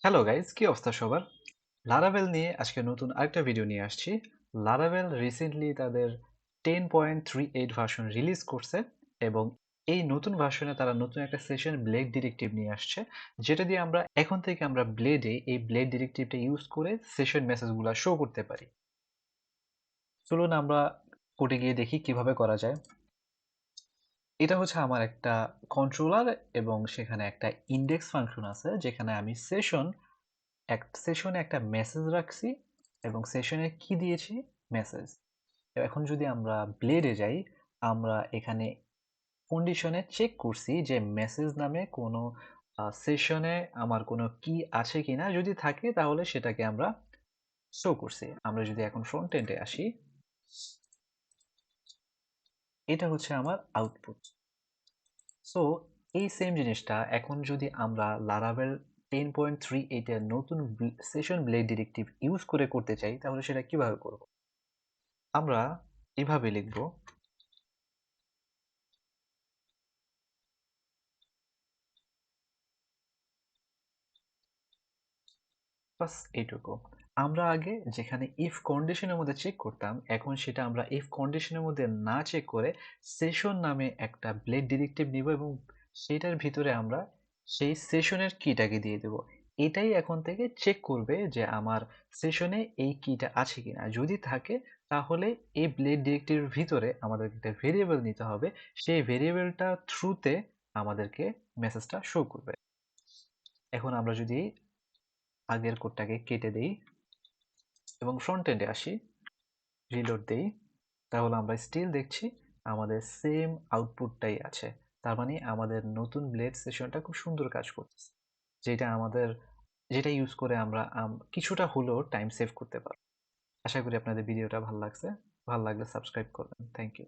Hello guys, কি অবস্থা সবার? লারাভেল নিয়ে আজকে নতুন আরেকটা ভিডিও নিয়ে আসছি। লারাভেল রিসেন্টলি তাদের 10.38 ভার্সন রিলিজ করছে এবং এই নতুন ভার্সনে তারা নতুন একটা সেশন ব্লেড ডিরেক্টিভ নিয়ে আসছে, যেটা দিয়ে আমরা এখন থেকে আমরা ব্লেডে এই ব্লেড ডিরেক্টিভটা ইউজ করে সেশন মেসেজগুলো শো করতে পারি। চলুন আমরা কোডে গিয়ে দেখি কিভাবে করা যায়। এটা হচ্ছে আমার একটা কন্ট্রোলার এবং সেখানে একটা ইন্ডেক্স ফাংশন আছে, যেখানে আমি সেশনে একটা মেসেজ রাখছি এবং সেশনে কি দিয়েছি? মেসেজ। এখন যদি আমরা ব্লেডে যাই, আমরা এখানে কন্ডিশনে চেক করছি যে মেসেজ নামে কোনো সেশনে আমার কোনো কি আছে কিনা। যদি থাকে তাহলে সেটাকে আমরা শো করছি। আমরা যদি এখন ফ্রন্ট এন্ডে আসি, এটা হচ্ছে আমার আউটপুট। সো এই সেম জিনিসটা এখন যদি আমরা লারাভেল 10.38 এর নতুন সেশন ব্লেড ডিরেক্টিভ ইউজ করে করতে চাই, তাহলে সেটা কিভাবে করব? আমরা এভাবে লিখব, বাস এইটুকু। আমরা আগে যেখানে ইফ কন্ডিশনের মধ্যে চেক করতাম, এখন সেটা আমরা ইফ কন্ডিশনের মধ্যে না চেক করে সেশন নামে একটা ব্লেড ডিরেক্টিভ নিব এবং সেটার ভিতরে আমরা সেই সেশনের কিটাকে দিয়ে দেব। এটাই এখন থেকে চেক করবে যে আমার সেশনে এই কিটা আছে কিনা। যদি থাকে তাহলে এই ব্লেড ডিরেক্টিভের ভিতরে আমাদের একটা ভেরিয়েবল নিতে হবে, সেই ভেরিয়েবলটা থ্রুতে আমাদেরকে মেসেজটা শো করবে। এখন আমরা যদি আগের কোডটাকে কেটে দেই এবং ফ্রন্ট এন্ডে আসি, রিলোড দেই, তাহলে আমরা স্টিল দেখছি আমাদের সেম আউটপুটটাই আছে। তার মানে আমাদের নতুন ব্লেড সেশনটা খুব সুন্দর কাজ করতেছে, যেটা আমাদের যেটা ইউজ করে আমরা কিছুটা হলেও টাইম সেভ করতে পারবো। আশা করি আপনাদের ভিডিওটা ভালো লাগছে। ভালো লাগলে সাবস্ক্রাইব করবেন। Thank you.